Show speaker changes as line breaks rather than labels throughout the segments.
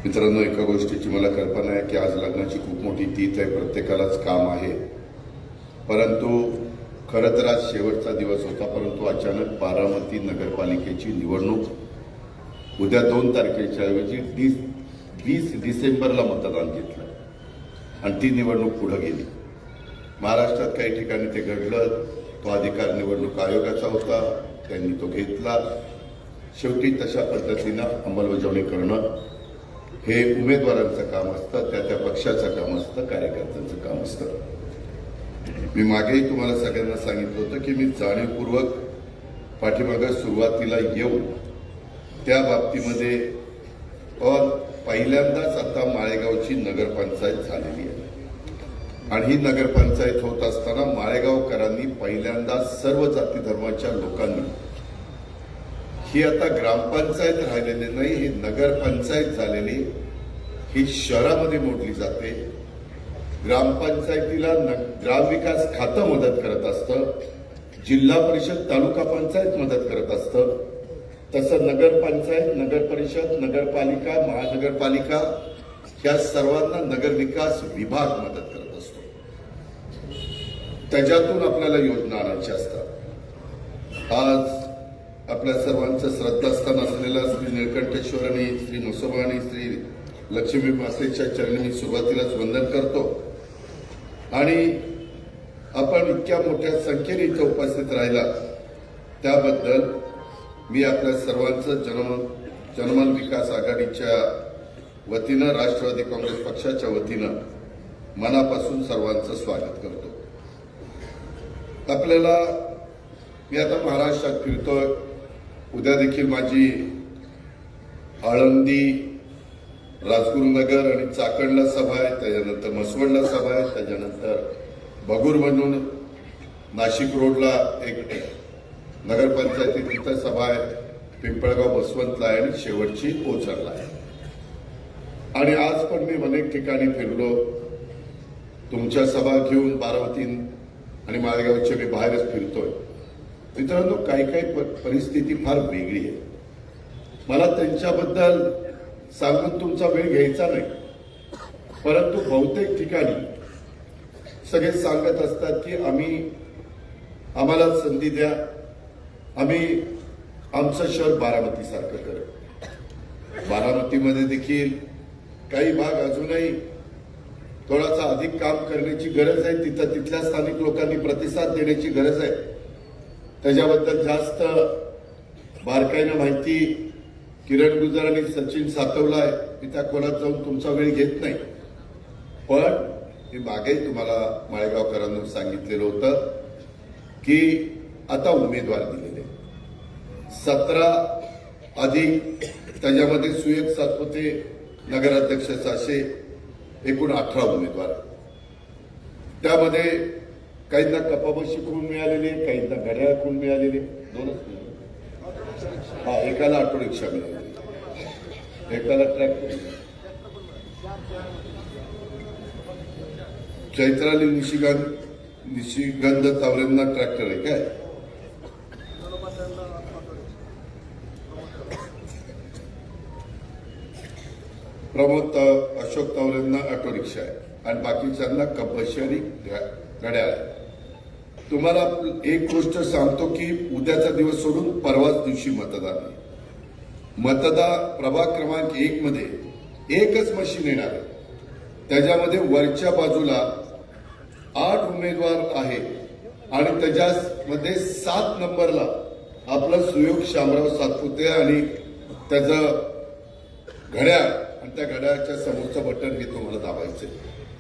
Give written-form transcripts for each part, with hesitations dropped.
मित्रांनो, एका गोष्टीची मला कल्पना आहे की आज लग्नाची खूप मोठी तीथ आहे, प्रत्येकालाच काम आहे. परंतु खरं तर आज शेवटचा दिवस होता, परंतु अचानक बारामती नगरपालिकेची निवडणूक उद्या 2 तारखेच्या ऐवजी 20 डिसेंबरला मतदान घेतलं आणि ती निवडणूक पुढे गेली. महाराष्ट्रात काही ठिकाणी ते घडलं. तो अधिकार निवडणूक आयोगाचा होता, त्यांनी तो घेतला. शेवटी तशा पद्धतीनं अंमलबजावणी करणं हे उमेदवारांचं काम असतं, त्या पक्षाचं काम असतं, कार्यकर्त्यांचं काम असतं. मी मागेही तुम्हाला सगळ्यांना सांगितलं होतं की मी जाणीवपूर्वक पाठीमागे सुरुवातीला येऊन त्या बाबतीमध्ये पहिल्यांदाच आता माळेगावची नगरपंचायत झालेली आहे आणि ही नगरपंचायत होत असताना माळेगावकरांनी पहिल्यांदा सर्व जाती धर्माच्या लोकांनी ही आता ग्रामपंचायत राहिलेली नाही, ही नगरपंचायत झालेली, ही शहरामध्ये मोडली जाते. ग्रामपंचायतीला ग्रामविकास खातं मदत करत असतं, जिल्हा परिषद तालुका पंचायत मदत करत असतं, तसं नगरपंचायत, नगरपरिषद, नगरपालिका, महानगरपालिका या सर्वांना नगरविकास विभाग मदत करत असतो. त्याच्यातून आपल्याला योजना आणायच्या असतात. आज आपल्या सर्वांचं श्रद्धास्थान असलेला श्री निळकंठेश्वर आणि श्री म्हसोबा आणि श्री लक्ष्मी मातेच्या चरणी मी सुरुवातीलाच वंदन करतो आणि आपण इतक्या मोठ्या संख्येने इथे उपस्थित राहिला त्याबद्दल मी आपल्या सर्वांचं जनमन विकास आघाडीच्या वतीनं, राष्ट्रवादी काँग्रेस पक्षाच्या वतीनं मनापासून सर्वांचं स्वागत करतो. आपल्याला मी आता महाराष्ट्रात फिरतोय. उद्या देखील माझी आळंदी, राजगुरुनगर आणि चाकणला सभा आहे, त्याच्यानंतर म्हसवडला सभा आहे, त्याच्यानंतर भगूर म्हणून नाशिक रोडला एक नगरपंचायतीत तिथं सभा आहे, पिंपळगाव बसवंतला आहे आणि शेवटची ओझरला आहे. आणि आज पण मी अनेक ठिकाणी फिरलो. तुमच्या सभा घेऊन बारामती आणि माळेगावच्या मी बाहेरच फिरतोय. मित्रांनो, काही परिस्थिती फार वेगळी आहे. मला त्यांच्याबद्दल सांगून तुमचा वेळ घ्यायचा नाही, परंतु बहुतेक ठिकाणी सगळे सांगत असतात की आम्हाला संधी द्या, आम्ही आमचं शहर बारामतीसारखं करू. बारामतीमध्ये देखील काही भाग अजूनही थोडासा अधिक काम करण्याची गरज आहे. तिथल्या स्थानिक लोकांनी प्रतिसाद देण्याची गरज आहे. त्याच्याबद्दल जास्त बारकाईनं माहिती किरण गुजर आणि सचिन सातवला आहे. मी त्या खोलात जाऊन तुमचा वेळ घेत नाही, पण मी मागेही तुम्हाला माळेगावकरांना सांगितलेलं होतं की आता उमेदवार दिलेले 17 अधिक त्याच्यामध्ये सुयोग सातपुते नगराध्यक्ष असे एकूण 18 उमेदवार. त्यामध्ये काहींना कपाबशी खून मिळालेले, काहींना घड्याळ खून मिळालेले, 2च. एकाला ऑटो रिक्षा मिळाली, एकाला ट्रॅक्टर. चैत्राली निशिगंध तावरेंना ट्रॅक्टर आहे काय? प्रमोद अशोक तावरेंना ऑटो रिक्षा आहे आणि बाकीच्यांना कपाशी आणि घड्याळ आहे. तुम्हाला एक गोष्ट सांगतो की उद्याचा दिवस सोडून परवाच दिवशी मतदान आहे. प्रभाग क्रमांक 1 मध्ये एकच मशीन येणार आहे. त्याच्यामध्ये वरच्या बाजूला 8 उमेदवार आहे आणि त्याच्यामध्ये 7 नंबरला आपलं सुयोग शामराव सातपुते आणि त्याचं घड्याळ आणि त्या घड्याळाच्या समोरचं बटन हे तुम्हाला दाबायचंय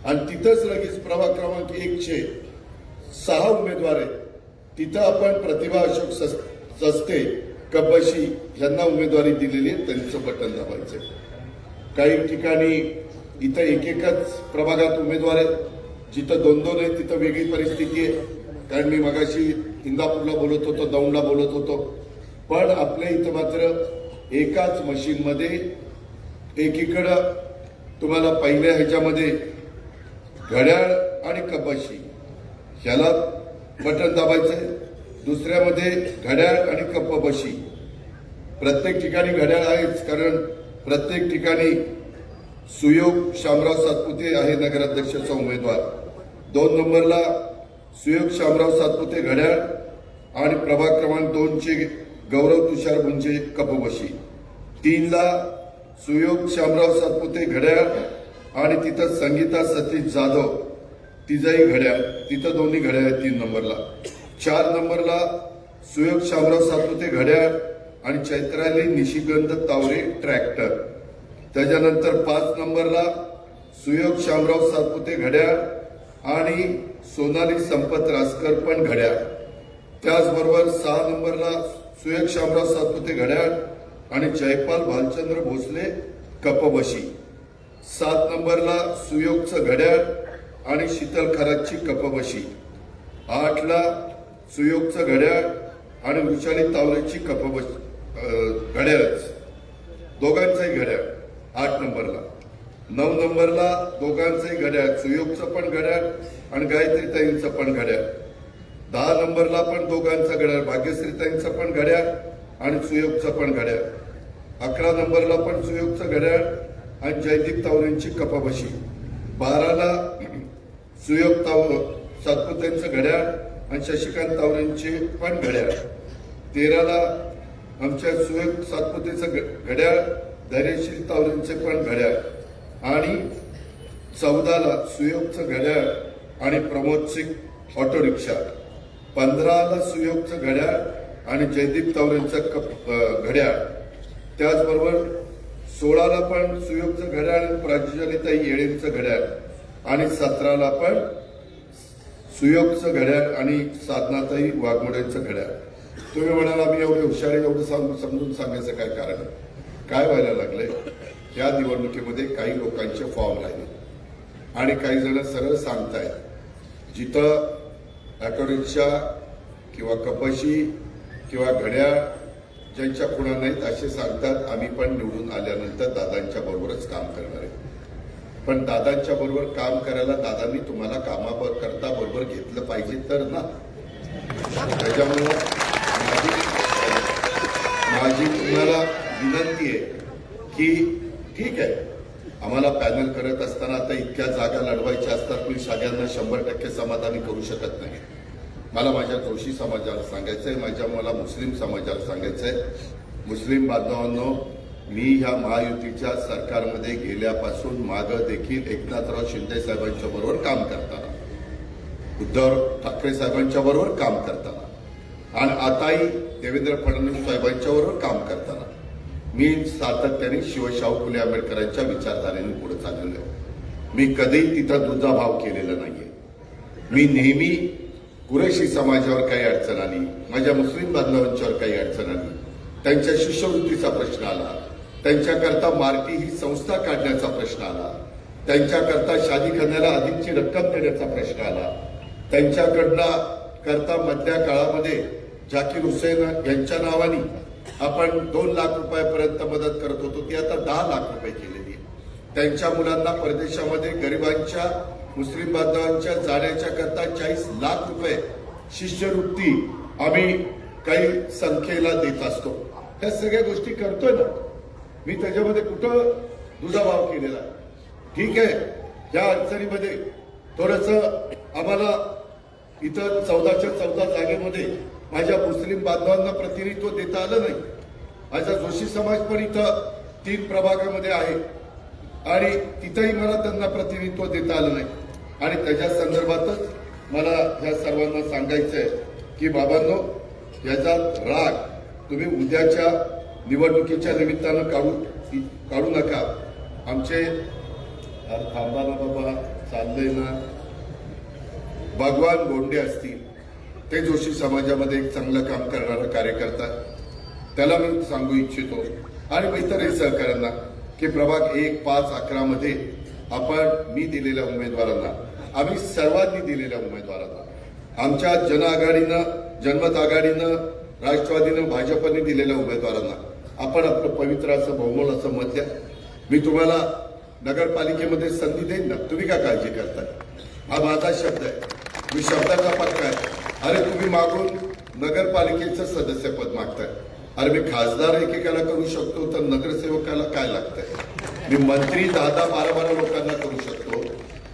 आणि तिथंच लगेच प्रभाग क्रमांक 1चे 6 उमेदवार आहेत. तिथं आपण प्रतिभा अशोक सस्ते कब्बशी यांना उमेदवारी दिलेली आहे, त्यांचं बटन दाबायचंय. काही ठिकाणी इथं एकच प्रभागात उमेदवार आहेत, जिथं 2-2 आहेत तिथं वेगळी परिस्थिती आहे. कारण मी मगाशी इंदापूरला बोलत होतो, दौंडला बोलत होतो, पण आपल्या इथं मात्र एकाच मशीनमध्ये एकीकडं तुम्हाला पहिल्या ह्याच्यामध्ये घड्याळ आणि कपाशी ह्याला बटन दाबायचंय, दुसऱ्यामध्ये घड्याळ आणि कपाशी. प्रत्येक ठिकाणी घड्याळ आहेच, कारण प्रत्येक ठिकाणी सुयोग शामराव सातपुते आहे नगराध्यक्षाचा उमेदवार. 2 नंबरला सुयोग शामराव सातपुते घड्याळ आणि प्रभाग क्रमांक 2 चे गौरव तुषार गुंजे कपबशी. 3 ला सुयोग शामराव सातपुते घड्याळ आणि तिथं संगीता सतीश जाधव तिचाही घड्याळ, तिथं दोन्ही घड्याळ आहेत 3 नंबरला. 4 नंबरला सुयोग शामराव सातपुते घड्याळ आणि चैत्राली निशिगंध तावरे ट्रॅक्टर. त्याच्यानंतर 5 नंबरला सुयोग शामराव सातपुते घड्याळ आणि सोनाली संपत रासकर पण घड्याळ. त्याचबरोबर 6 नंबरला सुयोग शामराव सातपुते घड्याळ आणि जयपाल भालचंद्र भोसले कपबशी. 7 नंबरला सुयोगचं घड्याळ आणि शीतल खरातची कपबशी. 8 ला सुयोगचं घड्याळ आणि वृषाली तावरेची कपबशी घड्याळच, दोघांचंही घड्याळ 8 नंबरला. 9 नंबरला दोघांचंही घड्याळ, सुयोगचं पण घड्याळ आणि गायत्रीताईंचं पण घड्याळ. 10 नंबरला पण दोघांचं घड्याळ, भाग्यश्रीताईंचं पण घड्याळ आणि सुयोगचं पण घड्याळ. 11 नंबरला पण सुयोगचं घड्याळ आणि जयदीप तावरेंची कपबशी. 12 ला सुयोग सातपुतेंचं घड्याळ आणि शशिकांत तावरेंचे पण घड्याळ. 13 ला आमच्या सुयोग सातपुतेचं घड्याळ, धैर्यशील तावरेंचे पण घड्याळ आणि 14 ला सुयोगचं घड्याळ आणि प्रमोद सिंग ऑटो रिक्षा. 15 ला सुयोगचं घड्याळ आणि जयदीप तावरेंचं घड्याळ. त्याचबरोबर 16 ला पण सुयोगचं घड्याळ आणि प्राजलीताई येळेंचं घड्याळ आणि 17 ला पण सुयोगचं घड्याळ आणि साधनाताई वाघमोड्यांचं घड्याळ. तुम्ही म्हणाल आम्ही एवढे हुशार आहे, एवढं समजून सांगायचं काय कारण आहे? काय व्हायला लागलंय, या निवडणुकीमध्ये काही लोकांचे फॉर्म राहिले आणि काही जण सरळ सांगतायत जिथं ऑटो रिक्षा किंवा कपबशी किंवा घड्याळ ज्यांच्या खुणा नाहीत असे सांगतात आम्ही पण निवडून आल्यानंतर दादांच्या बरोबरच काम करणार आहे. पण दादांच्या बरोबर काम करायला दादांनी तुम्हाला कामाकरता बरोबर घेतलं पाहिजे तर ना. त्याच्यामुळं माझी तुम्हाला विनंती आहे की ठीक आहे, आम्हाला पॅनल करत असताना आता इतक्या जागा लढवायच्या असतात, मी सगळ्यांना 100% समाधानी करू शकत नाही. मला माझ्या जोशी समाजाला सांगायचंय, मला मुस्लिम समाजाला सांगायचंय, मुस्लिम बांधवांनो, मी ह्या महायुतीच्या सरकारमध्ये गेल्यापासून मागं देखील एकनाथराव शिंदे साहेबांच्या बरोबर काम करताना, उद्धव ठाकरे साहेबांच्या बरोबर काम करताना आणि आताही देवेंद्र फडणवीस साहेबांच्या बरोबर काम करताना मी सातत्याने शिवशाहू फुले आंबेडकरांच्या विचारधारेने पुढे चाललेलो आहे. मी कधीही तिथं दुजाभाव केलेला नाहीये. मी नेहमी कुरेशी समाजावर काही अडचण आली, माझ्या मुस्लिम बांधवांच्यावर काही अडचण आली, त्यांच्या शिष्यवृत्तीचा प्रश्न आला, त्यांच्याकरता मार्टी ही संस्था काढण्याचा प्रश्न आला, त्यांच्याकरता शादीखान्याला अधिकची रक्कम देण्याचा प्रश्न आला, त्यांच्याकडनं करता मधल्या काळामध्ये झाकीर हुसेन यांच्या नावाने आपण 2 लाख रुपयापर्यंत मदत करत होतो, ती आता 10 लाख रुपये केलेली आहे. त्यांच्या मुलांना परदेशामध्ये गरिबांच्या मुस्लिम बांधवांच्या जाण्याच्या करता 40 लाख रुपये शिष्यवृत्ती आम्ही काही संख्येला देत असतो. त्या सगळ्या गोष्टी करतोय ना. मी त्याच्यामध्ये कुठं दुजाभाव केलेला? ठीक आहे, या अडचणीमध्ये थोडंसं आम्हाला इथं 14च्या 14 जागेमध्ये माझ्या मुस्लिम बांधवांना प्रतिनिधित्व देता आलं नाही. माझा जोशी समाज पण इथं 3 प्रभागामध्ये आहे आणि तिथंही मला त्यांना प्रतिनिधित्व देता आलं नाही. आणि त्याच्या संदर्भातच मला ह्या सर्वांना सांगायचंय की बाबांनो, याच्यात राग तुम्ही उद्याच्या निवडणुकीच्या निमित्तानं काढू नका. आमचे थांबा ना बाबा, चाललंय ना. भगवान गोंडे असतील, ते जोशी समाजामध्ये एक चांगलं काम करणारा कार्यकर्ता, त्याला मी सांगू इच्छितो आणि इतरही सहकाऱ्यांना की प्रभाग 1, 5, 11 मध्ये आपण मी दिलेल्या उमेदवारांना, आम्ही सर्वांनी दिलेल्या उमेदवारांना, आमच्या जन आघाडीनं, जनमत आघाडीनं, राष्ट्रवादीनं, भाजपने दिलेल्या उमेदवारांना आपण आपलं पवित्र असं बहुमोल असं मत द्या. मी तुम्हाला नगरपालिकेमध्ये संधी देईन ना. तुम्ही काय काळजी करताय? हा माझा शब्द आहे, मी शब्दाचा पक्का आहे. अरे तुम्ही मागून नगरपालिकेचं सदस्यपद मागताय. अरे मी खासदार एकेकाला करू शकतो, तर नगरसेवकाला काय लागतंय? मी मंत्री 10-12 लोकांना करू शकतो,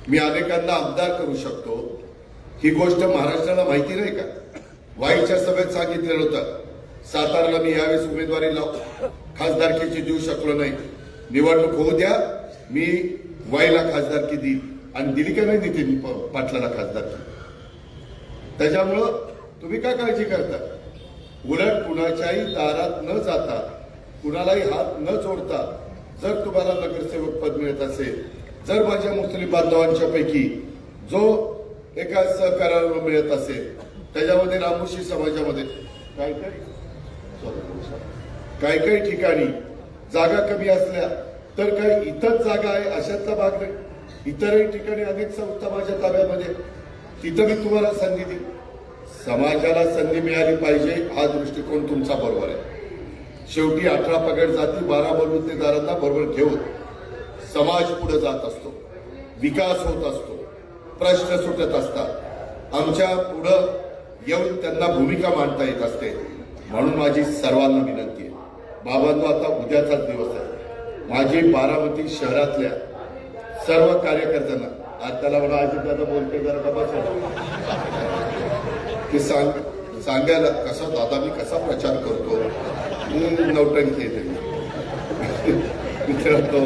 मी अनेकांना आमदार करू शकतो. ही गोष्ट महाराष्ट्राला माहिती नाही का? वाईच्या सभेत सांगितलेलं होतं, सातारला मी यावेळेस उमेदवारी खासदारकीची देऊ शकलो नाही, निवडणूक होऊ द्या, मी वाईला खासदारकी देईन. आणि दिली का नाही नितीन पाटलाला खासदारकी? त्याच्यामुळं तुम्ही काय काळजी करता? उलट कुणाच्याही दारात न जाता, कुणालाही हात न जोडता जर तुम्हाला नगरसेवक पद मिळत असेल, जर माझ्या मुस्लिम बांधवांच्या पैकी जो एका सहकार्याला मिळत असेल, त्याच्यामध्ये रामोशी समाजामध्ये काही ठिकाणी जागा कमी असल्या तर काही इथंच जागा आहे अशातला भाग नाही. इतरही ठिकाणी अनेक संस्था माझ्या ताब्यामध्ये, तिथं मी तुम्हाला संधी देईन. समाजाला संधी मिळाली पाहिजे हा दृष्टिकोन तुमचा बरोबर आहे. शेवटी 18 पगड जाती 12 बलुतेदारांना बरोबर घेऊन समाज पुढे जात असतो, विकास होत असतो, प्रश्न सुटत असतात. आमच्या पुढं येऊन त्यांना भूमिका मांडता येत असते. म्हणून माझी सर्वांना विनंती आहे, बाबांनो आता उद्याचाच दिवस आहे. माझी बारामती शहरातल्या सर्व कार्यकर्त्यांना, आज त्याला म्हणा अजितदादा बोलते जरा बाबा की सांगायला कसा दादा मी कसा प्रचार करतो, नौटंकी येते मित्रांनो.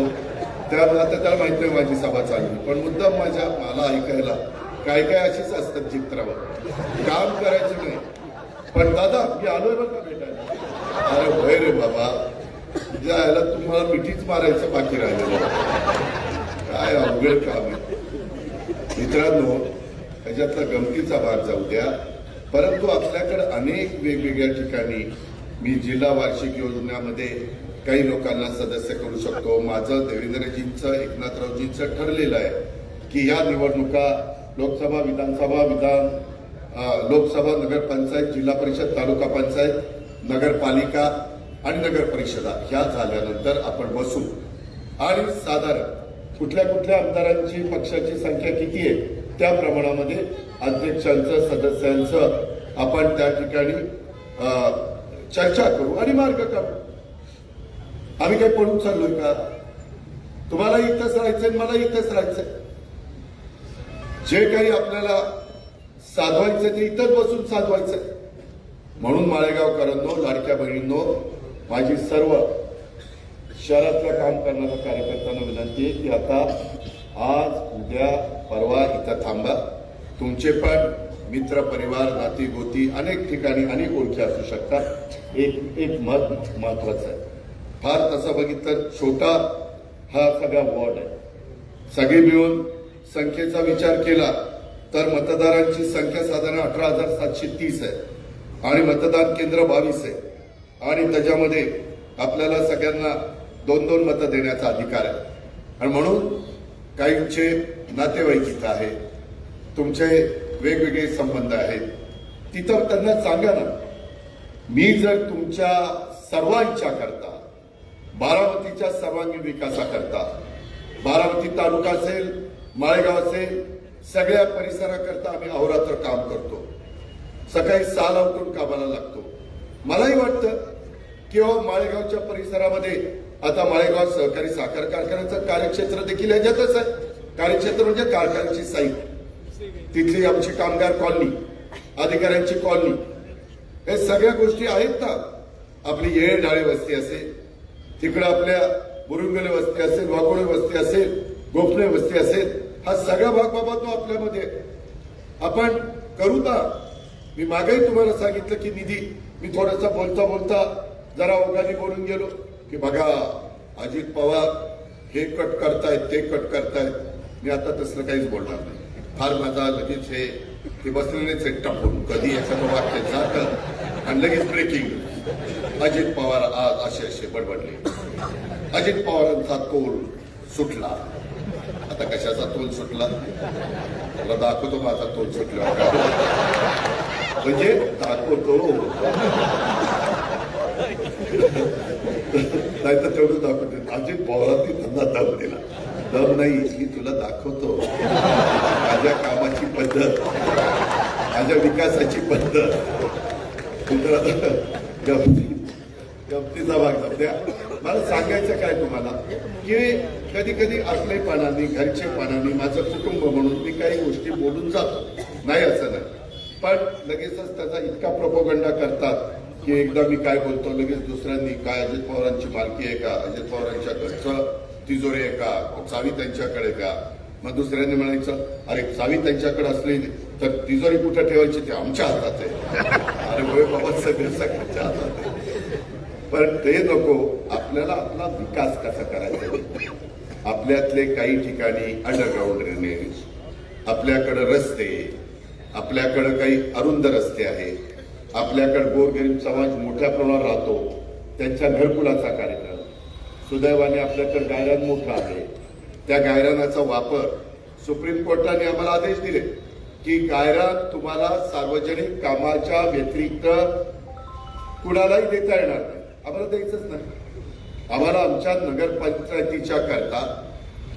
त्यामुळे आता त्याला माहिती नाही माझी सभा चालली, पण मुद्दाम मला ऐकायला काय अशीच असतात चित्रावर, काम करायचं नाही. पण दादा मी आलोय बरं का भेटायला. अरे होय रे बाबा, यायला तुम्हाला मिठीच मारायचं बाकी राहिलेलं, काय अवघड काम आहे. मित्रांनो, त्याच्यातला गमतीचा भाग जाऊ द्या, परंतु आपल्याकडे अनेक वेगवेगळ्या ठिकाणी मी जिल्हा वार्षिक योजनेमध्ये काही लोकांना सदस्य करू शकतो. माझं देवेंद्रजींचं, एकनाथरावजींचं ठरलेलं आहे की या निवडणुका लोकसभा, विधानसभा, लोकसभा, नगरपंचायत, जिल्हा परिषद, तालुका पंचायत, नगरपालिका आणि नगर परिषदा ह्या झाल्यानंतर आपण बसू आणि साधारण कुठल्या आमदारांची पक्षाची संख्या किती आहे त्या प्रमाणामध्ये अध्यक्षांचं, सदस्यांचं आपण त्या ठिकाणी चर्चा करू आणि मार्ग काढू. आम्ही काही पळून चाललोय का? तुम्हाला इथंच राहायचंय, मला इथंच राहायचंय. जे काही आपल्याला साधवायचं ते इथंच बसून साधवायचंय. म्हणून माळेगावकरांनो, लाडक्या बहिणींनो, माझी सर्व शहरातलं काम करणाऱ्या कार्यकर्त्यांना विनंती आहे की आता आज, उद्या, परवा इथं थांबा. तुमचे पण मित्र, परिवार, नाती गोती अनेक ठिकाणी अनेक ओळखी असू शकतात. एक मत महत्वाचं आहे. फार तसं बघितलं छोटा हा सगळा वॉर्ड आहे. सगळे मिळून संख्येचा विचार केला तर मतदारांची संख्या साधारण 18,730 आहे आणि मतदान केंद्र 22 आहे आणि त्याच्यामध्ये आपल्याला सगळ्यांना 2-2 मतं देण्याचा अधिकार आहे. आणि म्हणून काहींचे नातेवाईक इथं आहेत, तुमचे वेगवेगळे संबंध आहेत, तिथं त्यांना सांगा ना, मी जर तुमच्या सर्वांच्या करता, बारामतीच्या सर्वांगीण विकासाकरता, बारामती तालुका असेल, माळेगाव असेल, सगळ्या परिसराकरता आम्ही अहोरात्र काम करतो. सकाळी 6ला उठून कामाला लागतो. मलाही वाटतं की माळेगावच्या परिसरामध्ये आता माळेगाव सहकारी साखर कारखान्याचं कार्यक्षेत्र देखील ह्याच्यातच आहे. कार्यक्षेत्र म्हणजे कारखान्याची साईट, तिथली आमची कामगार कॉलनी, अधिकाऱ्यांची कॉलनी, हे सगळ्या गोष्टी आहेत ना. आपली येळ डाळे वस्ती असेल, तिकडं आपल्या बुरुंगले वस्ती असेल, वाघोळे वस्ती असेल, गोपणे वस्ती असेल, हा सगळा भाग बाबा तो आपल्यामध्ये आपण करू ना. मी मागेही तुम्हाला सांगितलं की निधी, मी थोडासा बोलता जरा ओघाने बोलून गेलो की बघा अजित पवार हे कट करतायत, ते कट करतायत. मी आता तसलं काहीच बोलणार नाही. फार माझा लगेच हे ते बसलेलेच आहे टपून, कधी एखादं वाक्य जातं आणि लगेच ब्रेकिंग. अजित पवार आज असे बडबडले, अजित पवारांचा तोल सुटला. आता कशाचा तोल सुटला मला दाखवतो, माझा तोल सुटला म्हणजे दाखवतो, नाही तर तेवढं दाखवतो. अजित पवारांनी त्यांना दम दिला. दम नाही, मी तुला दाखवतो माझ्या कामाची पद्धत, माझ्या विकासाची पद्धत. गमतीचा भाग द्या. मला सांगायचं काय तुम्हाला की कधी कधी आपलेपणाने घरचेपणाने माझं कुटुंब म्हणून मी काही गोष्टी बोलून जातो, नाही असं नाही, पण लगेचच त्याचा इतका प्रोपोगंडा करतात की एकदा मी काय बोलतो लगेच दुसऱ्यांनी काय अजित पवारांची मालकी आहे का, अजित पवारांच्या घरचं तिजोरी आहे का, चावी त्यांच्याकडे का. मग दुसऱ्यांनी म्हणायचं अरे चावी त्यांच्याकडे असली तर तिजोरी कुठं ठेवायची ते आमच्या हातात आहे. अरे होय बाबा, सगळं सगळ्यांच्या हातात आहे. पण ते नको, आपल्याला आपला विकास कसा करायचा. आपल्यातले काही ठिकाणी अंडरग्राऊंड ड्रेनेज, आपल्याकडे रस्ते, आपल्याकडे काही अरुंद रस्ते आहेत, आपल्याकडे गोरगरीब समाज मोठ्या प्रमाणावर राहतो, त्यांच्या घरकुलाचा कार्यक्रम. सुदैवाने आपल्याकडे गायरान मोठा आहे, त्या गायरानाचा वापर सुप्रीम कोर्टाने आम्हाला आदेश दिले की गायरान तुम्हाला सार्वजनिक कामाच्या व्यतिरिक्त कुणालाही देता येणार नाही, आम्हाला द्यायचंच नाही. आम्हाला आमच्या नगरपंचायतीच्या करता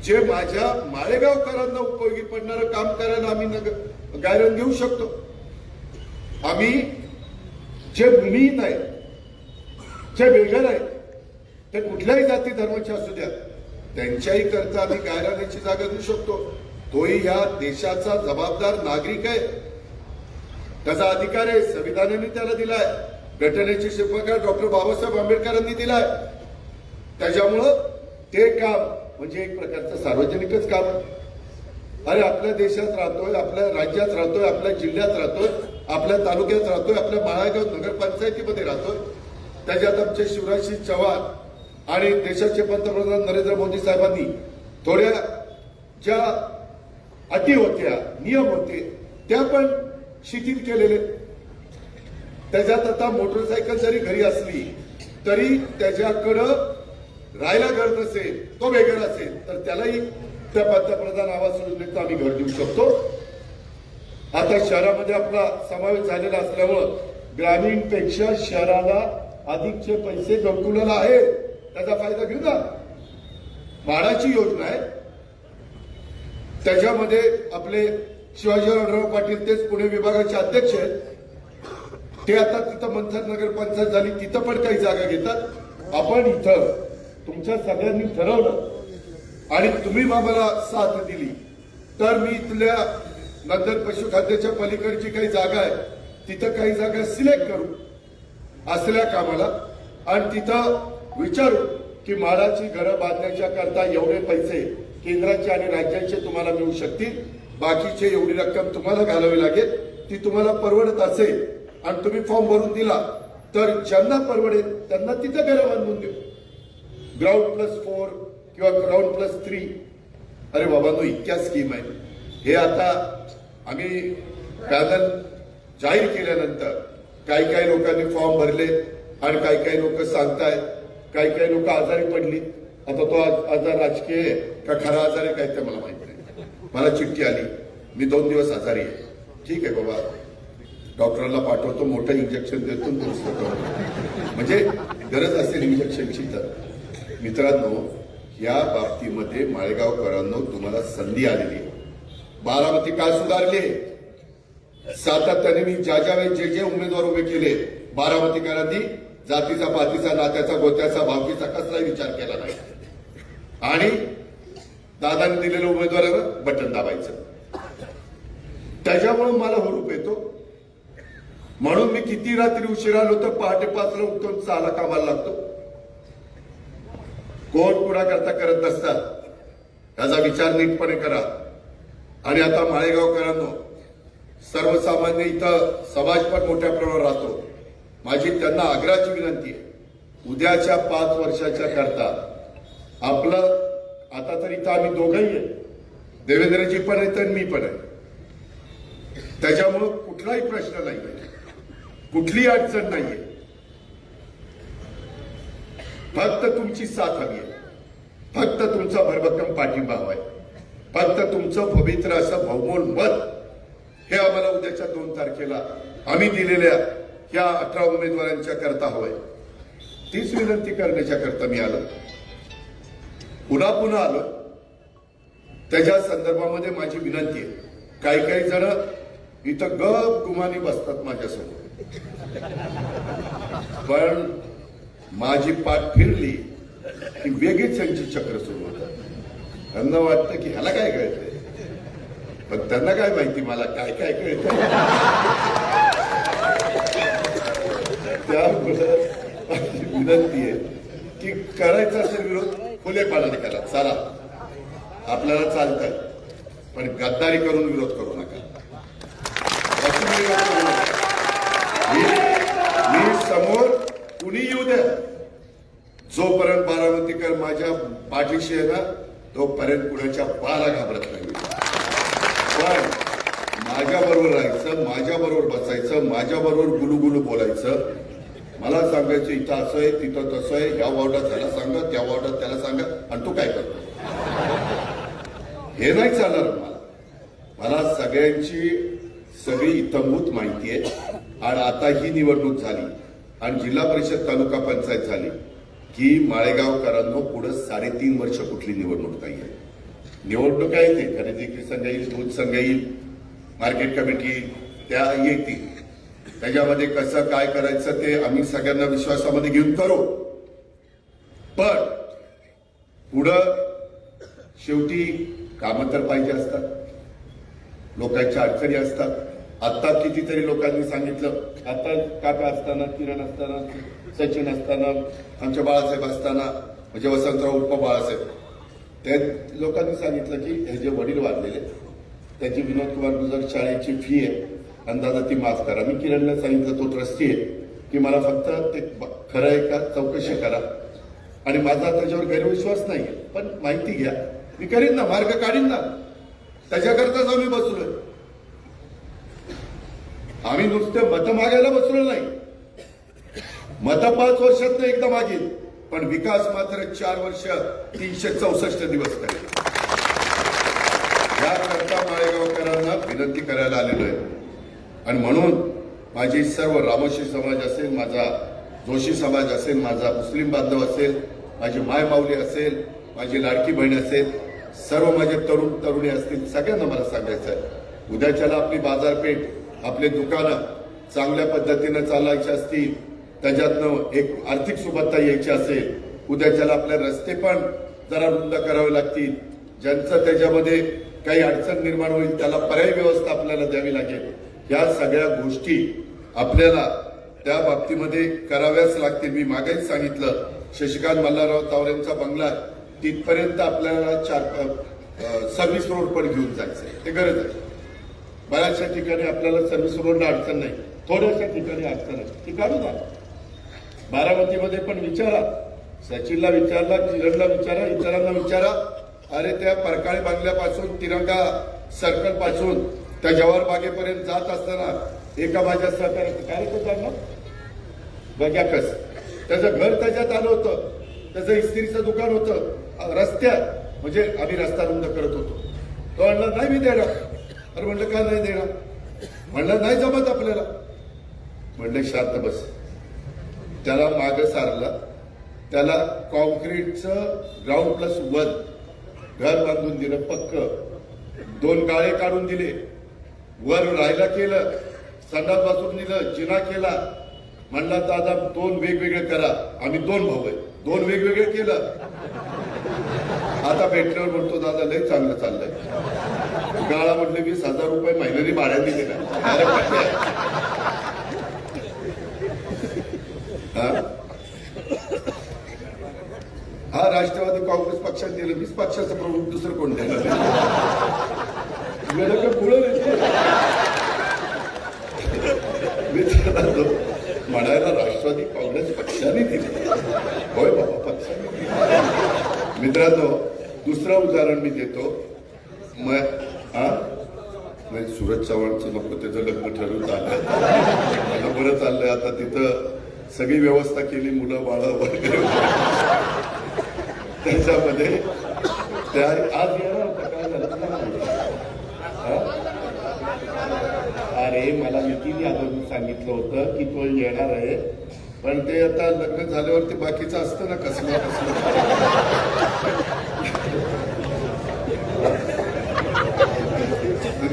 जे माझ्या माळेगावकरांना उपयोगी पडणारं काम करायला आम्ही गायरान घेऊ शकतो. आम्ही जे भूमिहीन आहेत, जे बेघर आहेत, ते कुठल्याही जाती धर्माचे असू द्या, त्यांच्याही करता आम्ही गायरानाची जागा देऊ शकतो. तोही ह्या देशाचा जबाबदार नागरिक आहे, त्याचा अधिकार आहे, संविधानाने त्याला दिलाय, घटनेचे शिल्पकार डॉक्टर बाबासाहेब आंबेडकरांनी दिलाय. त्याच्यामुळं ते काम म्हणजे एक प्रकारचं सार्वजनिकच काम आहे. अरे आपल्या देशात राहतोय, आपल्या राज्यात राहतोय, आपल्या जिल्ह्यात राहतोय, आपल्या तालुक्यात राहतोय, आपल्या माळेगाव नगरपंचायतीमध्ये राहतोय. त्याच्यात आमचे शिवराजसिंह चव्हाण आणि देशाचे पंतप्रधान नरेंद्र मोदी साहेबांनी थोड्या ज्या अटी होत्या, नियम होते, त्या पण शिथिल केलेले. त्याच्यात आता मोटरसायकल जरी घरी असली तरी त्याच्याकडं राहायला घर नसेल, तो बेघर असेल, तर त्यालाही त्या पंतप्रधान आवास योजनेत आम्ही घर देऊ शकतो. आता शहरामध्ये आपला समावेश झालेला असल्यामुळं ग्रामीणपेक्षा शहराला अधिकचे पैसे घरकुलाला आहे, त्याचा फायदा घेऊ ना. म्हाडाची योजना आहे, त्याच्यामध्ये आपले शिवाजीराव पाटील तेच पुणे विभागाचे अध्यक्ष आहेत, ते आता तिथं मंथर नगरपंचायत झाली, तिथं पण काही जागा घेतात. आपण इथं तुमच्या सगळ्यांनी ठरवलं आणि तुम्ही आम्हाला साथ दिली तर मी इथल्या नंतर पशुखाद्याच्या पलीकडची काही जागा आहे तिथं काही जागा सिलेक्ट करू असल्या कामाला आणि तिथं विचारू की म्हाडाची घरं बांधण्याच्या करता एवढे पैसे केंद्राचे आणि राज्याचे तुम्हाला मिळू शकतील, बाकीचे एवढी रक्कम तुम्हाला घालावी लागेल, ती तुम्हाला परवडत असेल आणि तुम्ही फॉर्म भरून दिला तर ज्यांना परवडेल त्यांना तिथं घरं बांधून देऊ. ग्राउंड +4 किंवा ग्राउंड +3. अरे बाबांनो, इतक्या स्कीम आहे. हे आता आम्ही पॅनल जाहीर केल्यानंतर काही काही लोकांनी फॉर्म भरले आणि काही काही लोक सांगतायत काही काही लोक आजारी पडली. आता तो आजार राजकीय आहे का खरा आजार आहे काय ते मला माहित नाही. मला चिठ्ठी आली, मी 2 दिवस आजारी आहे. ठीक आहे बाबा, डॉक्टरला पाठवतो, मोठं इंजेक्शन देतो, दुरुस्त करतो. म्हणजे गरज असेल इंजेक्शनची तर. मित्रांनो, या बाबतीमध्ये माळेगावकरांनो तुम्हाला संधी आलेली आहे. बारामती काय सुधारले, सातत्याने मी ज्या वेळेस जे उमेदवार उभे केले, बारामतीकरांनी जातीचा पातीचा नात्याचा गोत्याचा भावकीचा कसलाही विचार केला नाही आणि दादांनी दिलेल्या उमेदवारावर बटन दाबायचं. त्याच्यामुळे मला हुरूप येतो. म्हणून मी किती रात्री उशिरा आलो तर पहाटे 5ला उठून 6ला कामाला लागतो. कोण कुणा करता करत नसतात, त्याचा विचार नीटपणे करा. आणि आता माळेगावकरांनो, सर्वसामान्य इथं समाज पण मोठ्या प्रमाणावर राहतो. माझी त्यांना आग्रहाची विनंती आहे, उद्याच्या 5 वर्षाच्या करता आपलं आता तर इथं आम्ही दोघंही आहे, देवेंद्रजी पण आहेत आणि मी पण आहे. त्याच्यामुळं कुठलाही प्रश्न नाहीये, कुठलीही अडचण नाहीये. फक्त तुमची साथ हवी आहे, फक्त तुमचा भरभक्कम पाठिंबा हवाय, फक्त तुमचं पवित्र असं बहुमोल मत हे आम्हाला उद्याच्या 2 तारखेला आम्ही दिलेल्या या 18 उमेदवारांच्या करता हवंय. तीच विनंती करण्याच्या करता मी आलो, पुन्हा पुन्हा आलो. त्याच्या संदर्भामध्ये माझी विनंती आहे, काही काही जण इथं गप गुमानी बसतात माझ्यासमोर, पण माझी पाठ फिरली की वेगळीच त्यांची चक्र सुरू होतात. त्यांना वाटतं की ह्याला काय कळतंय, पण त्यांना काय माहिती मला काय काय कळतंय. त्यामुळे माझी विनंती आहे की करायचा असेल विरोध खुलेपणाने करा, चला आपल्याला चालतंय, पण गद्दारी करून विरोध करू नका. मी समोर कुणी येऊ द्या, जोपर्यंत बारामतीकर माझ्या पाठीशी आहे ना तोपर्यंत कुणाच्या बाला घाबरत नाही. पण माझ्या बरोबर राहायचं, माझ्या बरोबर बसायचं, माझ्या बरोबर गुलुगुलू बोलायचं. मला सांगायचं इथं असं आहे, तिथं तसं आहे, या वॉर्डात त्याला सांगा, त्या वॉर्डात त्याला सांगा, आणि तू काय करतो हे नाही चालणार. मला सगळ्यांची सगळी इतंभूत माहिती आहे. आणि आता ही निवडणूक झाली आणि जिल्हा परिषद तालुका पंचायत झाली की माळेगावकरांनो पुढे 3.5 वर्ष कुठली निवडणूक नाहीये. निवडणूक आहे ते खरेदी विक्री संघ येईल, दूध संघ येईल, मार्केट कमिटी त्या येतील. त्याच्यामध्ये कसं काय करायचं ते आम्ही सगळ्यांना विश्वासामध्ये घेऊन करू. पण पुढं शेवटी कामं तर पाहिजे असतात, लोकांच्या अडचणी असतात. आता कितीतरी लोकांनी सांगितलं, आता काका असताना, किरण असताना, सचिन असताना, आमच्या बाळासाहेब असताना, म्हणजे वसंतराव उर्फ बाळासाहेब, त्या लोकांनी सांगितलं की हे जे वडील वाढलेले त्याची विनोद कुमार गुजर शाळेची फी आहे अंदाजा ती माफ करा. मी किरणला सांगितलं, तो ट्रस्टी आहे, की मला फक्त ते खरं आहे का चौकशी करा. आणि माझा त्याच्यावर गैरविश्वास नाही, पण माहिती घ्या, मी करीन ना, मार्ग काढीन ना. त्याच्याकरताच आम्ही बसलोय. आम्ही नुसते मत मागायला बसलो नाही. मत 5 वर्षात एकदा मागेल, पण विकास मात्र 4 वर्ष 364 दिवस करेल. याकरता माळेगावकरांना विनंती करायला आलेलो आहे. आणि म्हणून माझी सर्व रामोशी समाज असेल, माझा जोशी समाज असेल, माझा मुस्लिम बांधव असेल, माझी माय माऊली असेल, माझी लाडकी बहीण असेल, सर्व माझे तरुण तरुणी असतील, सगळ्यांना मला सांगायचं आहे, उद्याच्याला आपली बाजारपेठ, आपले दुकानं चांगल्या पद्धतीनं चालायची असतील, त्याच्यातनं एक आर्थिक सुबत्ता यायची असेल, उद्याच्याला आपले रस्ते पण जरा रुंद करावे लागतील. ज्यांचं त्याच्यामध्ये काही अडचण निर्माण होईल त्याला पर्यायी व्यवस्था आपल्याला द्यावी लागेल. या सगळ्या गोष्टी आपल्याला त्या बाबतीमध्ये कराव्याच लागतील. मी मागेच सांगितलं, शशिकांत मल्हारराव तावरेंचा बंगला तिथपर्यंत आपल्याला सर्व्हिस रोड पण घेऊन जायचंय, ते गरज आहे. बऱ्याचशा ठिकाणी आपल्याला सर्व्हिस रोडला अडचण नाही, थोड्याशा ठिकाणी अडचण आहे, ती काढू द्या. बारामतीमध्ये पण विचारा, सचिनला विचारला, किरणला विचारा, इतरांना विचारा. अरे त्या परकाळी बांगल्यापासून तिरंगा सर्कल पासून त्या जवाहर बागेपर्यंत जात असताना एका माझ्या सहकार्याचं कार्यकर्ता बघ्या कसं त्याचं घर त्याच्यात आलं होतं, त्याचं इस्त्रीचं दुकान होतं रस्त्यात, म्हणजे आम्ही रस्ता रुंद करत होतो. तो म्हणला नाही मी देणार. अरे म्हणलं का नाही देणार? म्हणलं नाही जमत आपल्याला. म्हणलं शांत बस. त्याला मागं सारलं, त्याला कॉन्क्रीटचं ग्राउंड+1 घर बांधून दिलं, पक्क 2 गाळे काढून दिले, वर राहायला केलं, संडास बाथरूम दिलं, जिना केला. म्हणला दादा 2 वेगवेगळे करा, आम्ही 2 भाऊ आहे, 2 वेगवेगळे केलं. आता भेटल्यावर म्हणतो दादा लय चांगलं चाललंय. गाळा म्हटले 20,000 रुपये महिन्यानी भाड्याने दिला. हा राष्ट्रवादी काँग्रेस पक्षात दिलं, 20 पक्षाचं प्रमुख दुसरं कोण देणार? म्हणायला राष्ट्रवादी काँग्रेस पक्षाने दिले, होय बाबा पक्षाने. मित्रांनो, दुसरं उदाहरण मी देतो. नाही सूरज चव्हाणचं नको, त्याचं लग्न ठरवून आलं, मला बरं चाललंय. आता तिथं सगळी व्यवस्था केली, मुलं बाळं वगैरे, त्याच्यामध्ये त्या आज येणार होता. काय झालं? अरे मला नितीन यादवनी सांगितलं होतं की तो येणार आहे, पण ते आता लग्न झाल्यावरती बाकीचं असतं ना, कसलं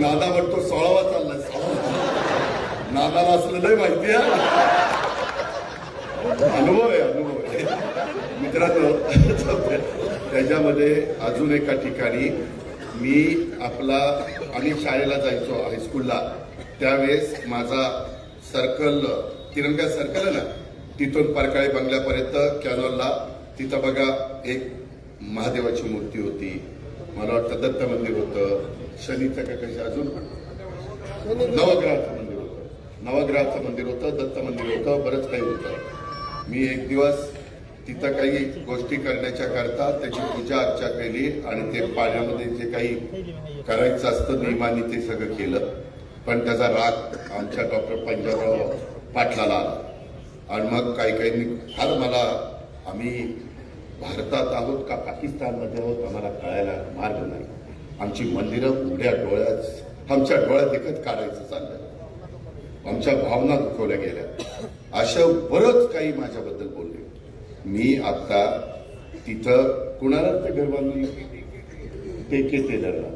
नाना म्हणतो 16वा चाललाय. नानाला असलं नाही माहिती आहे, अनुभव आहे. मित्रांनो त्याच्यामध्ये अजून एका ठिकाणी मी आम्ही शाळेला जायचो हायस्कूलला, त्यावेळेस माझा सर्कल तिरंगा सर्कल आहे ना, तिथून परकाळे बंगल्यापर्यंत कॅनॉलला तिथं बघा एक महादेवाची मूर्ती होती, मला वाटतं दत्त मंदिर होतं, शनीचं का कशा अजून नवग्रहाचं मंदिर होतं, दत्त मंदिर होतं, बरंच काही होतं. मी एक दिवस तिथं काही गोष्टी करण्याच्या करता त्याची पूजा अर्चा केली आणि ते पाण्यामध्ये जे काही करायचं असतं नियमाने ते सगळं केलं. पण त्याचा राग आमच्या डॉक्टर पंजाबराव पाटलाला आला आणि मग काही फार मला आम्ही भारतात आहोत का पाकिस्तानमध्ये आहोत आम्हाला कळायला मार्ग नाही. आमची मंदिरं उघड्या डोळ्यात आमच्या डोळ्यात देखत काढायचं चाललंय, आमच्या भावना दुखवल्या गेल्या. असं बरंच काही माझ्याबद्दल बोलले. मी आता तिथं कुणाला ते घर बांधून के टेलरला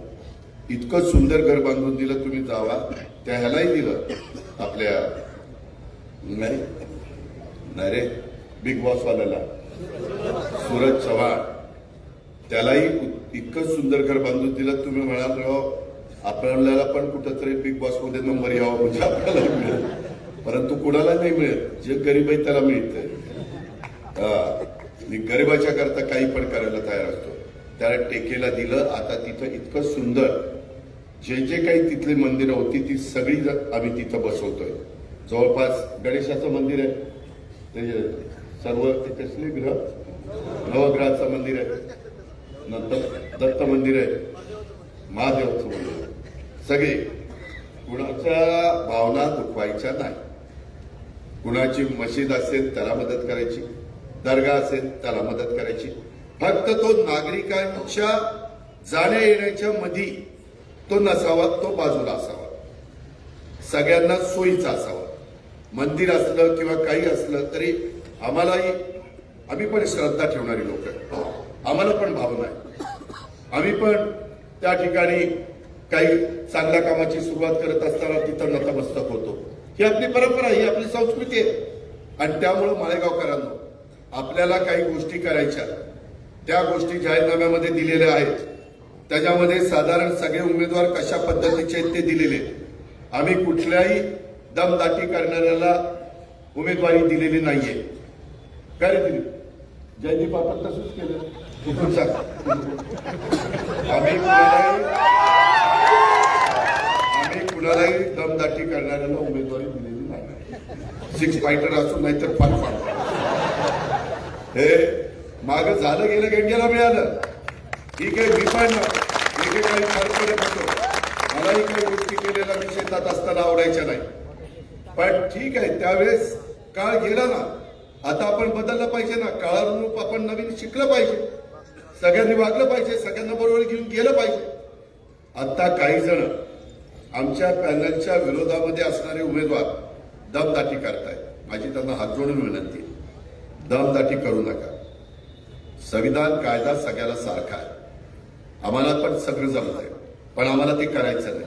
इतकं सुंदर घर बांधून दिलं, तुम्ही जावा. त्या ह्यालाही दिलं आपल्या नाही रे बिग बॉस वाल्याला सूरज चव्हाण, त्यालाही इतकं सुंदर घर बांधून दिलं. तुम्ही म्हणाल राव आपल्याला पण कुठंतरी बिग बॉस मध्ये नंबर यावा म्हणजे आपल्याला मिळेल, परंतु कुणाला नाही मिळत. जे गरीब आहे त्याला मिळतंय. गरीबाच्या करता काही पण करायला तयार असतो. त्याला टेकेला दिलं. आता तिथं इतकं सुंदर जे काही तिथली मंदिरं होती ती सगळी आम्ही तिथं बसवतोय. जवळपास गणेशाचं मंदिर आहे, ते सर्व ते कसले ग्रह नवग्रहाचं मंदिर आहे, नंतर दत्त मंदिर आहे, महादेवाचं मंदिर आहे. सगळे कुणाच्या भावना दुखवायच्या नाही. कुणाची मशीद असेल त्याला मदत करायची, दर्गा असेल त्याला मदत करायची. फक्त तो नागरिकांच्या जाण्या येण्याच्या मध्ये तो नसावा, तो बाजूला असावा, सगळ्यांना सोयीचा असावा. मंदिर असलं किंवा काही असलं तरी आम्ही पण श्रद्धा ठेवणारी लोक आहे, आम्हाला पण भावना आहे. आम्ही पण त्या ठिकाणी काही चांगल्या कामाची सुरुवात करत असताना तिथं नतमस्तक होतो. ही आपली परंपरा, ही आपली संस्कृती आहे. आणि त्यामुळं माळेगावकरांनो, आपल्याला काही गोष्टी करायच्या, त्या गोष्टी जाहीरनाम्यामध्ये दिलेल्या आहेत. त्याच्यामध्ये साधारण सगळे उमेदवार कशा पद्धतीचे आहेत ते दिलेले. आम्ही कुठल्याही दमदाटी करणाऱ्याला उमेदवारी दिलेली नाहीये. काय दिली जयदीप आपण तसंच केलं. आम्ही कुणालाही दमदाटी करणाऱ्याला उमेदवारी दिलेली नाही. 6 फायटर असो नाहीतर 5 फायटर. हे माग झालं गेलं गंगेला मिळालं ठीक आहे. मी पण काही फरक पडत होतो, मलाही काही गोष्टी केलेल्या मी शेतात असताना आवडायच्या नाही. पण ठीक आहे, त्यावेळेस काळ गेला ना, आता आपण बदललं पाहिजे ना. काळानुरूप आपण नवीन शिकलं पाहिजे, सगळ्यांनी वागलं पाहिजे, सगळ्यांना बरोबर घेऊन गेलं पाहिजे. आता काही जण आमच्या पॅनलच्या विरोधामध्ये असणारे उमेदवार दमदाटी करतायत. माझी त्यांना हात जोडून विनंती, दमदाटी करू नका. संविधान कायदा सगळ्याला सारखा आहे. आम्हाला पण सगळं जमत आहे, पण आम्हाला ते करायचं नाही.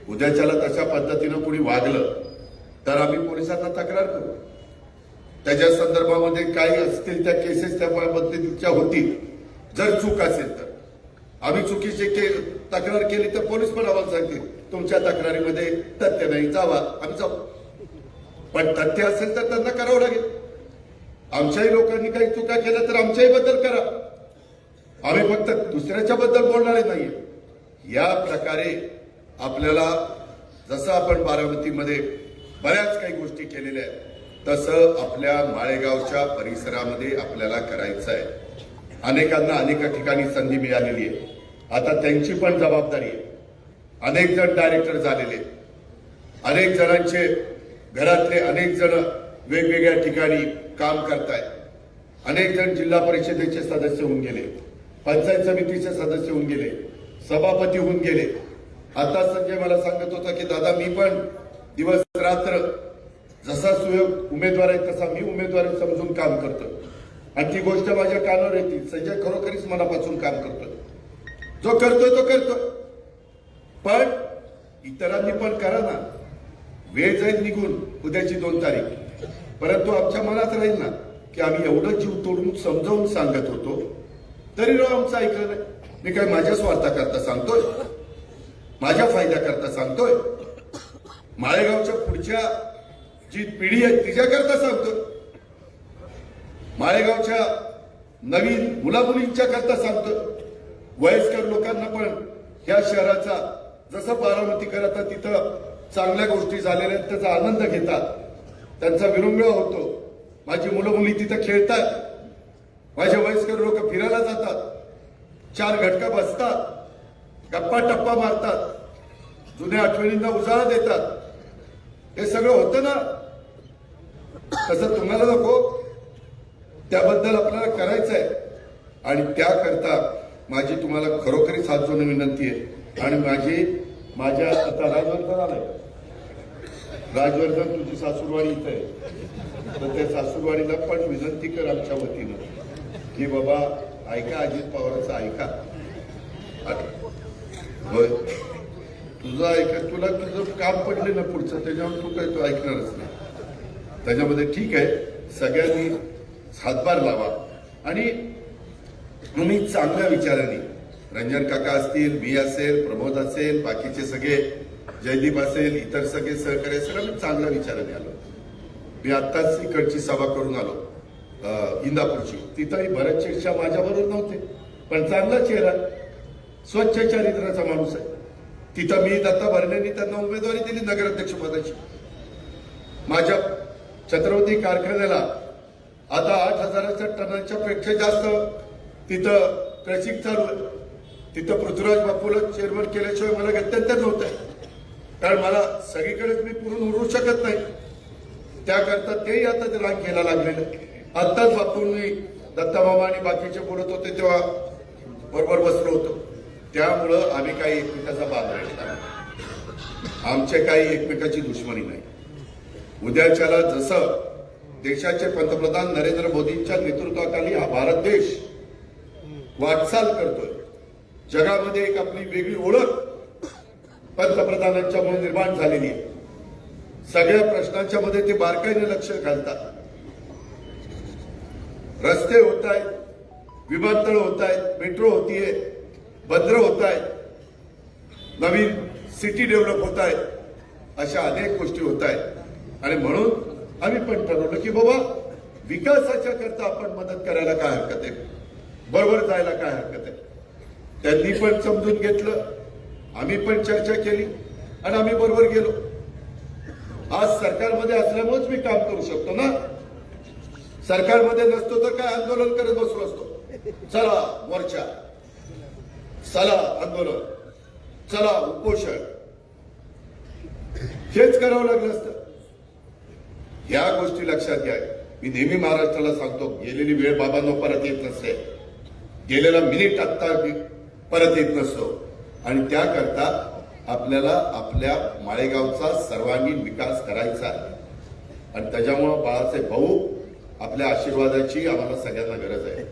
उद्याच्याला तशा पद्धतीनं कुणी वागलं तर आम्ही पोलिसांना तक्रार करू. त्याच्या संदर्भामध्ये काही असतील त्या केसेस त्या पद्धतीच्या होतील. जर चूक असेल तर आम्ही चुकीची तक्रार केली तर पोलीस पण आम्हाला सांगतील तुमच्या तक्रारीमध्ये तथ्य नाही, जावा, आम्ही जाऊ. पण तथ्य असेल तर त्यांना करावं लागेल. आमच्याही लोकांनी काही चुका केल्या तर आमच्याही बद्दल करा. आम्ही फक्त दुसऱ्याच्या बद्दल बोलणारे नाहीये. या प्रकारे आपल्याला जसं आपण बारामतीमध्ये बऱ्याच काही गोष्टी केलेल्या आहेत तसं आपल्या माळेगावच्या परिसरामध्ये आपल्याला करायचं आहे. अनेकांना अनेक ठिकाणी संधी मिळालेली आहे. आता त्यांची पण जबाबदारी आहे. अनेक जण डायरेक्टर झालेले, अनेक जणांचे घरातले अनेक जण वेगवेगळ्या ठिकाणी काम करतायत. अनेक जण जिल्हा परिषदेचे सदस्य होऊन गेले, पंचायत समितीचे सदस्य होऊन गेले, सभापती होऊन गेले. आता संजय मला सांगत होता की दादा मी पण दिवस रात्र जसा सुयोग उमेदवार आहे तसा मी उमेदवार समजून काम करतो. आणि ती गोष्ट माझ्या कानावर येते. संजय खरोखरीच मनापासून काम करतोय. जो करतोय तो करतोय. पण इतरांनी पण करा ना. वेळ जाईल निघून उद्याची 2 तारीख, परंतु आमच्या मनात राहील ना की आम्ही एवढं जीव तोडून समजावून सांगत होतो तरी राव आमचं ऐकलं नाही. मी काय माझ्या स्वार्थाकरता सांगतोय, माझ्या फायद्याकरता सांगतोय, माळेगावच्या पुढच्या जी पिढी आहे तिच्याकरता सांगतोय, माळेगावच्या नवीन मुलामुलींच्या करता सांगतोय, वयस्कर लोकांना पण या शहराचा जसं बारामतीकर आता तिथं चांगल्या गोष्टी झालेल्या आहेत त्याचा आनंद घेतात, त्यांचा विरंगुळा होतो, माझी मुलं मुली तिथं खेळतात, माझे वयस्कर लोक फिरायला जातात, 4 घटका बसतात, गप्पा टप्पा मारतात, जुन्या आठवणींना उजाळा देतात, हे सगळं होतं ना. तसं तुम्हाला नको, त्याबद्दल आपल्याला करायचं आहे. आणि त्याकरता माझी तुम्हाला खरोखरीच हात जोडून विनंती आहे. आणि माझ्या आता राजवर्धन आलंय, राजवर्धन तुझी सासूरवाडी इथं आहे, तर त्या सासूरवाडीला पण विनंती कर आमच्या वतीनं की बाबा ऐका, अजित पवारांचं ऐका. होय, तुझं ऐका, तुझं काम पडले ना पुढचं, त्याच्यावर तू काय तू ऐकणारच नाही. त्याच्यामध्ये ठीक आहे, सगळ्यांनी हातभार लावा. आणि तुम्ही चांगल्या विचारांनी, रंजन काका असतील, मी असेल, प्रमोद असेल, बाकीचे सगळे, जयदीप असेल, इतर सगळे सहकारी असेल, आम्ही चांगल्या विचाराने आलो. मी आत्ताच इकडची सभा करून आलो इंदापूरची, तिथंही बऱ्याच चर्चा माझ्याबरोबर नव्हते, पण चांगला चेहरा, स्वच्छ चारित्र्याचा माणूस आहे. तिथं मी दत्ता भरणेंनी त्यांना उमेदवारी दिली नगराध्यक्ष पदाची. माझ्या छत्रपती कारखान्याला आता 8,000 टनांच्या पेक्षा जास्त तिथं क्रशिंग चालू आहे. तिथं पृथ्वीराज बापूला चेअरमन केल्याशिवाय मला गत्यंतर नव्हतं, कारण मला सगळीकडेच मी पुरून उडवू शकत नाही. त्याकरता तेही आता ते राग घ्यायला लागलेलं. आत्ताच बापूंनी दत्तामामा आणि बाकीचे बोलत होते तेव्हा बरोबर बसलो होतो. त्यामुळं आम्ही काही एकमेकाचा भाग राहिला, आमचे काही एकमेकाची दुश्मनी नाही. उद्याच्याला जसं देशाचे पंतप्रधान नरेंद्र मोदींच्या नेतृत्वाखाली हा भारत देश वाटचाल करतोय, जगामध्ये एक आपली वेगळी ओळख पंतप्रधानांच्यामुळे निर्माण झालेली आहे. सगळ्या प्रश्नांच्या मध्ये ते बारकाईने लक्ष घालतात. रस्ते होत आहेत, विमानतळ होत आहेत, मेट्रो होतीये, बंदरं होत आहेत, नवीन सिटी डेव्हलप होत आहेत, अशा अनेक गोष्टी होत आहेत. आणि म्हणून आम्ही पण ठरवलं की बाबा विकासाच्या करता आपण मदत करायला काय हरकत आहे, बरोबर जायला काय हरकत आहे. त्यांनी पण समजून घेतलं, आम्ही पण चर्चा केली आणि आम्ही बरोबर गेलो. आज सरकारमध्ये असल्यामुळेच मी काम करू शकतो ना. सरकारमध्ये नसतो तर काय आंदोलन करत बसलो असतो. चला मोर्चा, चला आंदोलन, चला उपोषण, हेच करावं लागलं असतं. या गोष्टी लक्षात घ्या. मी नेहमी महाराष्ट्राला सांगतो, गेलेली वेळ बाबांनो परत येत नसते, गेलेला मिनिट आत्ता परत येत नसतो. आणि त्याकरता आपल्याला आपल्या माळेगावचा सर्वांगीण विकास करायचा आहे. आणि त्याच्यामुळं बाळासाहेब भाऊ, आपल्या आशीर्वादाची आम्हाला सगळ्यांना गरज आहे.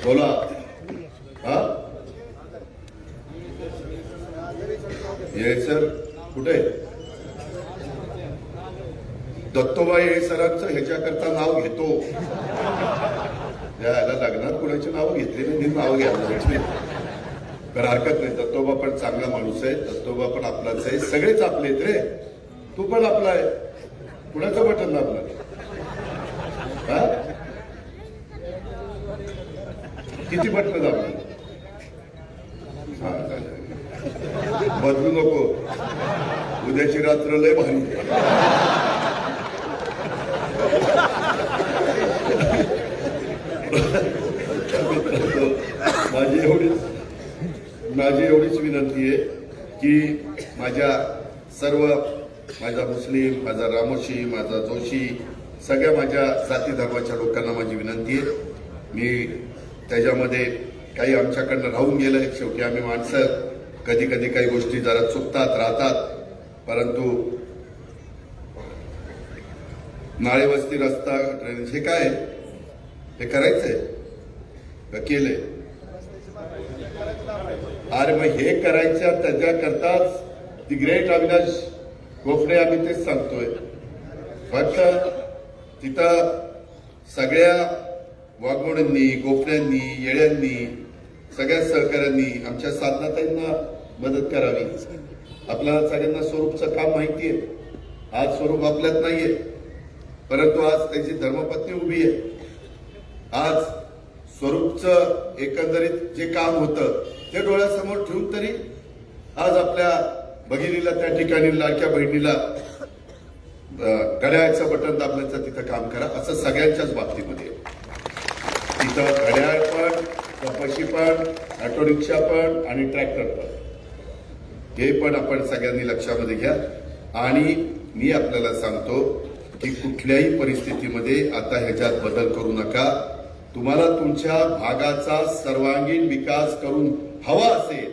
बोला. हा ये सर कुठे? दत्तोबाई हे सरांचं ह्याच्याकरता नाव घेतो, यायला लग्नात कुणाची नावं घेतली नाही, नाव घ्यायला तर हरकत नाही. दत्तोबा पण चांगला माणूस आहे, दत्तोबा पण आपलाच आहे, सगळेच आपले आहेत रे. तू पण आपला आहे, कुणाचं बटन दाबलं? हा, किती बटन दाबली? बदलू नको, उद्याची रात्र लय भारी. माझी एवढीच विनंती आहे की माझा मुस्लिम, माझा रामोशी, माझा जोशी, सगळ्या माझ्या जाती धर्माच्या लोकांना माझी विनंती आहे. मी त्याच्यामध्ये काही आमच्याकडनं राहून गेलंय, शेवटी आम्ही माणसं, कधी कधी काही गोष्टी जरा चुकतात राहतात, परंतु नाळे वस्ती रस्ता ड्रेनेज हे काय हे करायचंय का केलंय? अरे मग हे करायचं, त्याच्याकरताच दी ग्रेट अविनाश गोखले आम्ही तेच सांगतोय. फक्त तिथं सगळ्या वाघमोड्यांनी, गोपण्यांनी, येड्यांनी, सगळ्या सहकाऱ्यांनी आमच्या साधनाताईंना मदत करावी. आपल्याला सगळ्यांना स्वरूपचं काम माहिती आहे. आज स्वरूप आपल्यात नाहीये, परंतु आज त्याची धर्मपत्नी उभी आहे. आज स्वरूपचं एकंदरीत जे काम होतं ते डोळ्यासमोर ठेवून तरी आज आपल्या भगिनीला, त्या ठिकाणी लाडक्या बहिणीला घड्याळाचं बटन दाबण्याचं तिथं काम करा, असं सगळ्यांच्याच बाबतीमध्ये. तिथं घड्याळ पण, कपाशी पण, ऑटो रिक्षा पण आणि ट्रॅक्टर पण, हे पण आपण सगळ्यांनी लक्षामध्ये घ्या. आणि मी आपल्याला सांगतो की कुठल्याही परिस्थितीमध्ये आता ह्याच्यात बदल करू नका. तुम्हाला तुमच्या भागाचा सर्वांगीण विकास करून हवा असेल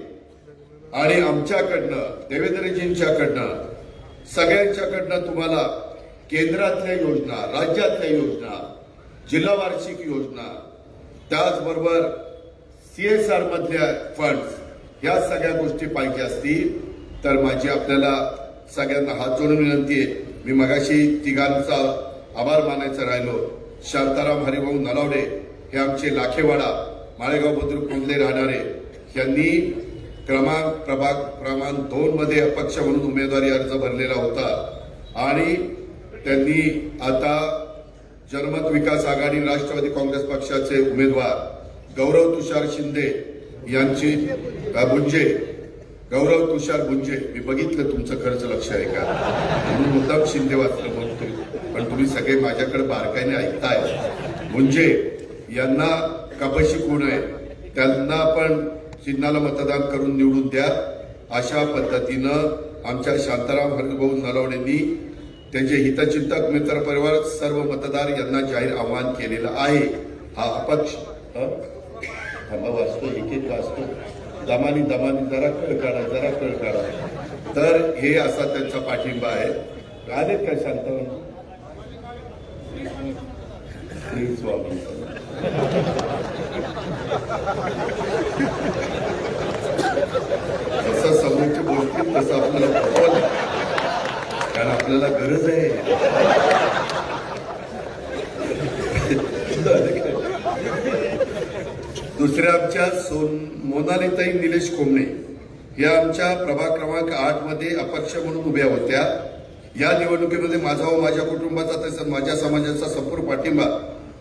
आणि आमच्याकडनं, देवेंद्रजींच्याकडनं, सगळ्यांच्याकडनं तुम्हाला केंद्रातल्या योजना, राज्यातल्या योजना, जिल्हा वार्षिक योजना, त्याचबरोबर CSR मधल्या फंड्स, या सगळ्या गोष्टी पाहिजे असतील तर माझी आपल्याला सगळ्यांना हात जोडून विनंती आहे. मी मगाशी तिघांचा आभार मानायचं राहिलो. शांताराम हरिभाऊ नलावडे हे आमचे लाखेवाडा, माळेगाव बुद्रुक मधले राहणारे, यांनी प्रभाग क्रमांक 2 मध्ये अपक्ष म्हणून उमेदवारी अर्ज भरलेला होता आणि त्यांनी आता जनमत विकास आघाडी राष्ट्रवादी काँग्रेस पक्षाचे उमेदवार गौरव तुषार शिंदे यांची गौरव तुषार बुंजे, मी बघितलं तुमचं खर्च लक्ष आहे का म्हणून मुद्दाम शिंदे वाचलं म्हणतोय, पण तुम्ही सगळे माझ्याकडे बारकाईने ऐकताय. बुंजे यांना कपाशी कोण आहे त्यांना आपण चिन्हाला मतदान करून निवडून द्या. अशा पद्धतीनं आमच्या शांताराम हरिभाऊ नलावडेंनी त्यांचे हितचिंतक मित्र परिवार सर्व मतदार यांना जाहीर आवाहन केलेलं आहे. हा अपक्ष वाचतो, एक एक वाचतो, दमानी जरा कळ काढा. तर हे असा त्यांचा पाठिंबा आहे. आलेत का शांताराम? जसं समोरचे बोलतील तसं आपल्याला बोल, कारण आपल्याला गरज आहे. दुसऱ्या आमच्या मोनालीताई निलेश कोमणे या आमच्या प्रभाग क्रमांक 8 मध्ये अपक्ष म्हणून उभ्या होत्या. या निवडणुकीमध्ये माझा व माझ्या कुटुंबाचा तसंच माझ्या समाजाचा संपूर्ण पाठिंबा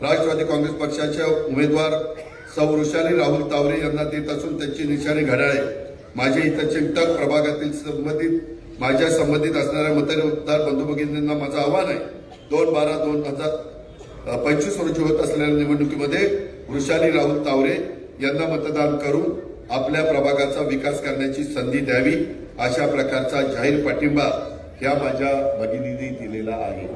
राष्ट्रवादी काँग्रेस पक्षाच्या उमेदवार सौ वृषाली राहुल तावरे यांना देत असून त्यांची निशाणी घड्याळ आहे. माझे हितचिंतक प्रभागातील माझ्या संबंधित असणाऱ्या मतदार बंधू भगिनींना माझं आव्हान आहे. 2/12/2025 रोजी होत असलेल्या निवडणुकीमध्ये वृषाली राहुल तावरे यांना मतदान करून आपल्या प्रभागाचा विकास करण्याची संधी द्यावी, अशा प्रकारचा जाहीर पाठिंबा ह्या माझ्या भगिनींनी दिलेला आहे.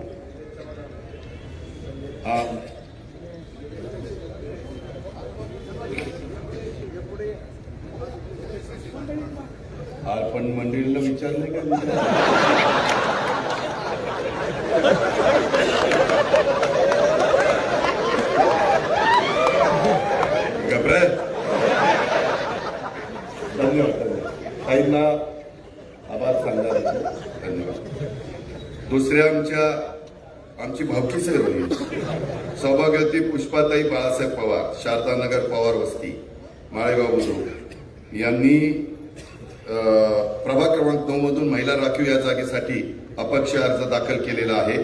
आपण मंडळीला विचारले का? धन्यवाद. ताईंना आभार सांगणार. धन्यवाद. दुसऱ्या आमची भावकीच आहे सौभाग्यवती पुष्पाताई बाळासाहेब पवार, शारदानगर पवार वस्ती, माळेगाव बुद्रुक यांनी प्रभाग क्रमांक 9 मधून महिला राखीव या जागेसाठी अपक्ष अर्ज दाखल केलेला आहे.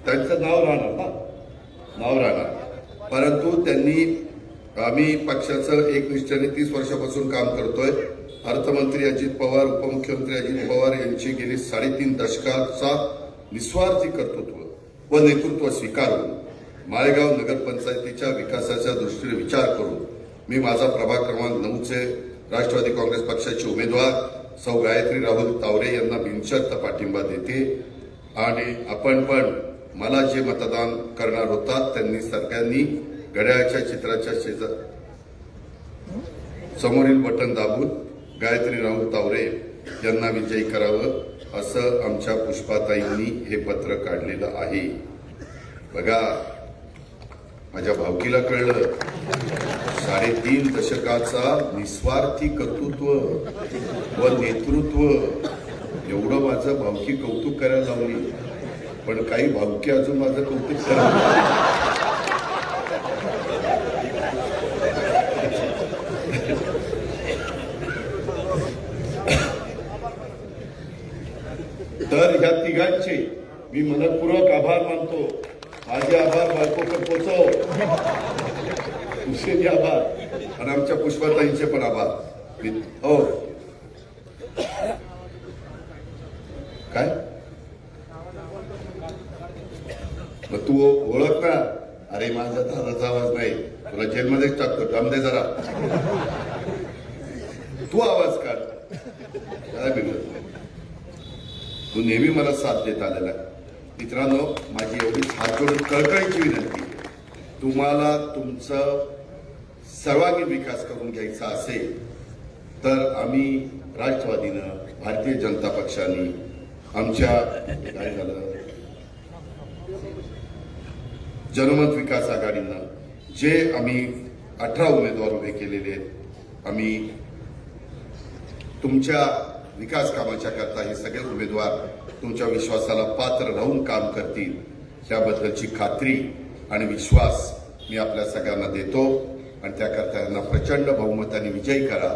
त्यांचं नाव राहणार, परंतु त्यांनी आम्ही पक्षाचं एकनिष्ठेने 30 वर्षापासून काम करतोय. अर्थमंत्री अजित पवार, उपमुख्यमंत्री अजित पवार यांची गेली 3.5 दशकाचा निस्वार्थी कर्तृत्व व नेतृत्व स्वीकारून माळेगाव नगरपंचायतीच्या विकासाच्या दृष्टीने विचार करून मी माझा प्रभाग क्रमांक 9चे राष्ट्रवादी काँग्रेस पक्षाचे उमेदवार सौ गायत्री राहुल तावरे यांना बिनशर्त पाठिंबा देते. आणि आपण पण मला जे मतदान करणार होतात त्यांनी सगळ्यांनी घड्याळाच्या चित्राच्या समोरील बटन दाबून गायत्री राहुल तावरे यांना विजयी करावं, असं आमच्या पुष्पाताईंनी हे पत्र काढलेलं आहे. बघा, माझ्या भावकीला कळलं 3.5 दशकाचा निस्वार्थी कर्तृत्व व नेतृत्व, एवढं माझं भावकी कौतुक करायला लावली, पण काही भावकी अजून माझं कौतुक करायला तर ह्या तिघांचे मी मनपूर्वक आभार मानतो. माझे आभार बायकोकडे पोचव, तुझे आभार आणि आमच्या पुष्पाताईंचे पण आभार. हो काय मग तू ओळख ना. अरे माझा दादाचा आवाज नाही, तुला जेलमध्येच टाकतो. दमदे जरा, तू आवाज काढ. काय बिघडत नाही, तू नेहमी मला साथ देत आलेला आहे. मित्रांनो, माझी एवढी हात जोडून कळकळीची विनंती, तुम्हाला तुमचं सर्वांगीण विकास करून घ्यायचा असेल तर आम्ही राष्ट्रवादीनं, भारतीय जनता पक्षाने, आमच्या काय झालं जनमत विकास आघाडीनं जे आम्ही 18 उमेदवार उभे केलेले आहेत, आम्ही तुमच्या विकास कामाच्या करता हे सगळे उमेदवार तुमच्या विश्वासाला पात्र राहून काम करतील याबद्दलची खात्री आणि विश्वास मी आपल्या सगळ्यांना देतो. आणि त्याकरता यांना प्रचंड बहुमताने विजयी करा.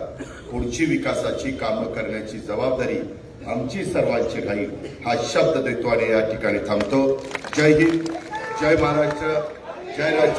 पुढची विकासाची कामं करण्याची जबाबदारी आमची सर्वांची राहील हा शब्द देतो आणि या ठिकाणी थांबतो. जय हिंद, जय महाराष्ट्र, जय राष्ट्र.